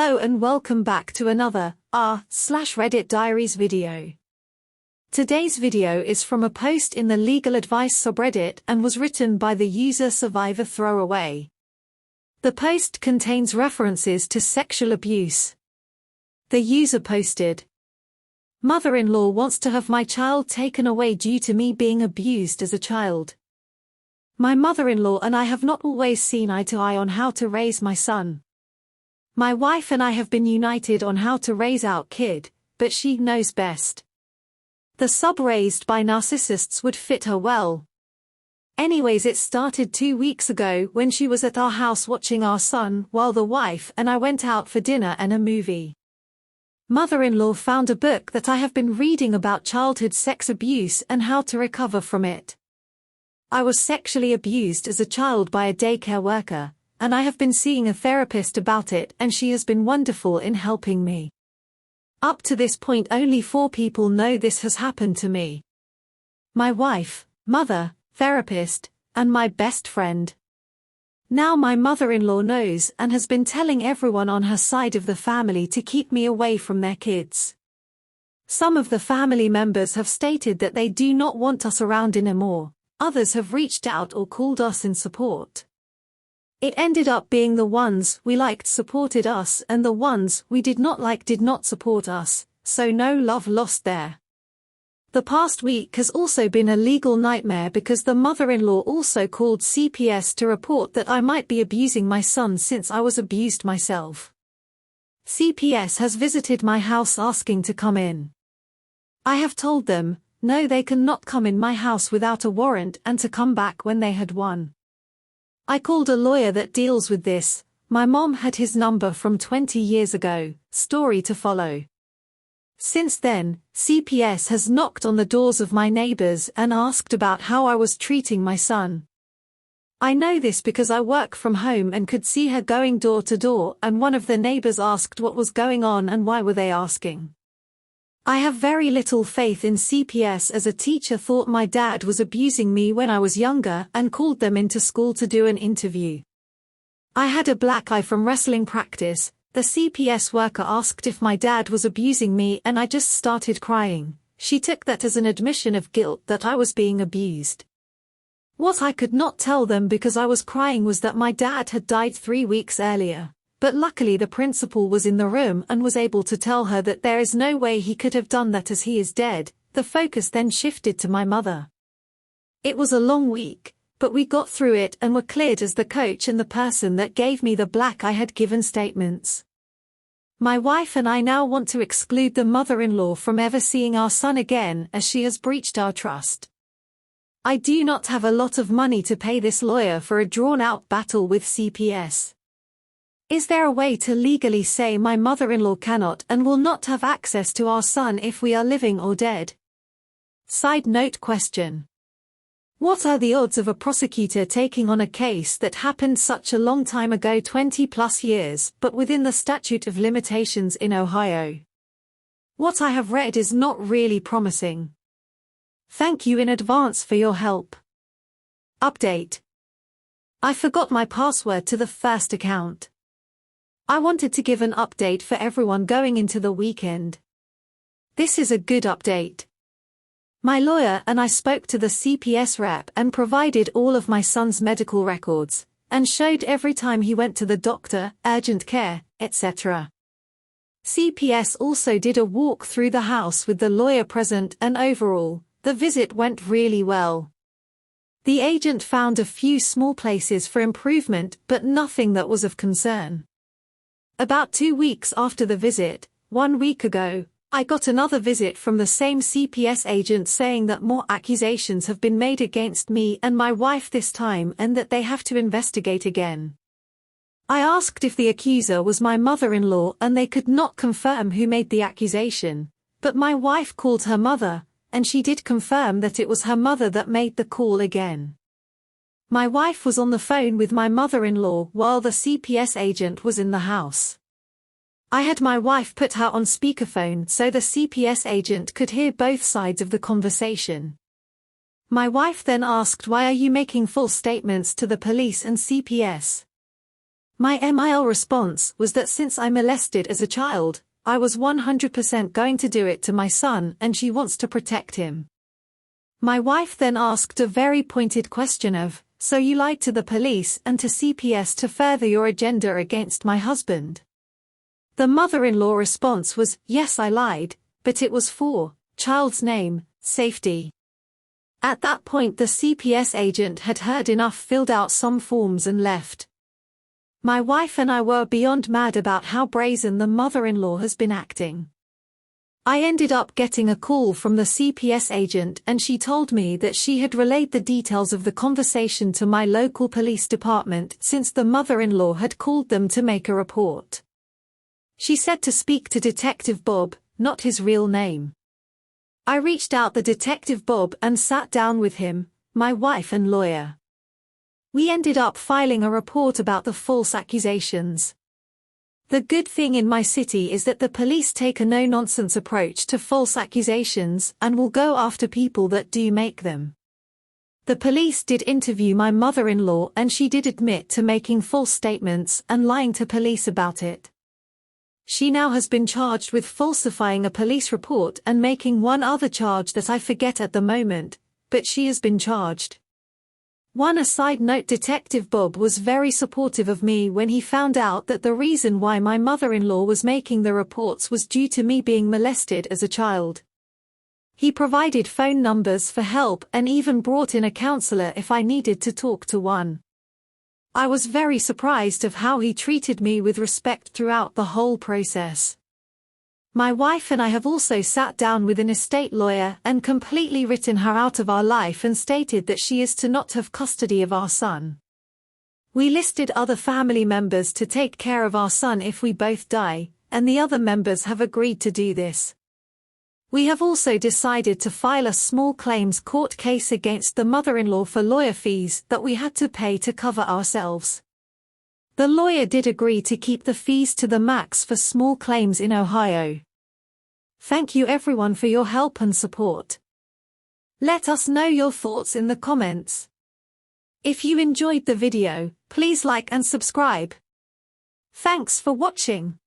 Hello and welcome back to another r/Reddit Diaries video. Today's video is from a post in the Legal Advice subreddit and was written by the user Survivorthrowaway. The post contains references to sexual abuse. The user posted, "Mother-in-law wants to have my child taken away due to me being abused as a child. My mother-in-law and I have not always seen eye to eye on how to raise my son. My wife and I have been united on how to raise our kid, but she knows best. The sub raised by narcissists would fit her well. Anyways, it started 2 weeks ago when she was at our house watching our son while the wife and I went out for dinner and a movie. Mother-in-law found a book that I have been reading about childhood sex abuse and how to recover from it. I was sexually abused as a child by a daycare worker, and I have been seeing a therapist about it and she has been wonderful in helping me. Up to this point only 4 people know this has happened to me. My wife, mother, therapist, and my best friend. Now my mother-in-law knows and has been telling everyone on her side of the family to keep me away from their kids. Some of the family members have stated that they do not want us around anymore, others have reached out or called us in support. It ended up being the ones we liked supported us and the ones we did not like did not support us, so no love lost there. The past week has also been a legal nightmare because the mother-in-law also called CPS to report that I might be abusing my son since I was abused myself. CPS has visited my house asking to come in. I have told them, no, they cannot come in my house without a warrant and to come back when they had won. I called a lawyer that deals with this. My mom had his number from 20 years ago, story to follow. Since then, CPS has knocked on the doors of my neighbors and asked about how I was treating my son. I know this because I work from home and could see her going door to door, and one of the neighbors asked what was going on and why were they asking. I have very little faith in CPS as a teacher thought my dad was abusing me when I was younger and called them into school to do an interview. I had a black eye from wrestling practice. The CPS worker asked if my dad was abusing me and I just started crying. She took that as an admission of guilt that I was being abused. What I could not tell them because I was crying was that my dad had died 3 weeks earlier. But luckily the principal was in the room and was able to tell her that there is no way he could have done that as he is dead. The focus then shifted to my mother. It was a long week, but we got through it and were cleared as the coach and the person that gave me the black eye had given statements. My wife and I now want to exclude the mother-in-law from ever seeing our son again as she has breached our trust. I do not have a lot of money to pay this lawyer for a drawn-out battle with CPS. Is there a way to legally say my mother-in-law cannot and will not have access to our son if we are living or dead? Side note question. What are the odds of a prosecutor taking on a case that happened such a long time ago, 20+ years, but within the statute of limitations in Ohio? What I have read is not really promising. Thank you in advance for your help. Update. I forgot my password to the first account. I wanted to give an update for everyone going into the weekend. This is a good update. My lawyer and I spoke to the CPS rep and provided all of my son's medical records, and showed every time he went to the doctor, urgent care, etc. CPS also did a walk through the house with the lawyer present and overall, the visit went really well. The agent found a few small places for improvement but nothing that was of concern. About 2 weeks after the visit, 1 week ago, I got another visit from the same CPS agent saying that more accusations have been made against me and my wife this time and that they have to investigate again. I asked if the accuser was my mother-in-law and they could not confirm who made the accusation, but my wife called her mother, and she did confirm that it was her mother that made the call again. My wife was on the phone with my mother-in-law while the CPS agent was in the house. I had my wife put her on speakerphone so the CPS agent could hear both sides of the conversation. My wife then asked, "Why are you making false statements to the police and CPS?" My MIL response was that since I molested as a child, I was 100% going to do it to my son and she wants to protect him. My wife then asked a very pointed question of, "So you lied to the police and to CPS to further your agenda against my husband?" The mother-in-law response was, "Yes, I lied, but it was for child's name, safety." At that point the CPS agent had heard enough, filled out some forms and left. My wife and I were beyond mad about how brazen the mother-in-law has been acting. I ended up getting a call from the CPS agent and she told me that she had relayed the details of the conversation to my local police department since the mother-in-law had called them to make a report. She said to speak to Detective Bob, not his real name. I reached out to Detective Bob and sat down with him, my wife and lawyer. We ended up filing a report about the false accusations. The good thing in my city is that the police take a no-nonsense approach to false accusations and will go after people that do make them. The police did interview my mother-in-law and she did admit to making false statements and lying to police about it. She now has been charged with falsifying a police report and making one other charge that I forget at the moment, but she has been charged. One aside note: Detective Bob was very supportive of me when he found out that the reason why my mother-in-law was making the reports was due to me being molested as a child. He provided phone numbers for help and even brought in a counselor if I needed to talk to one. I was very surprised of how he treated me with respect throughout the whole process. My wife and I have also sat down with an estate lawyer and completely written her out of our life and stated that she is to not have custody of our son. We listed other family members to take care of our son if we both die, and the other members have agreed to do this. We have also decided to file a small claims court case against the mother-in-law for lawyer fees that we had to pay to cover ourselves. The lawyer did agree to keep the fees to the max for small claims in Ohio. Thank you everyone for your help and support. Let us know your thoughts in the comments. If you enjoyed the video, please like and subscribe. Thanks for watching.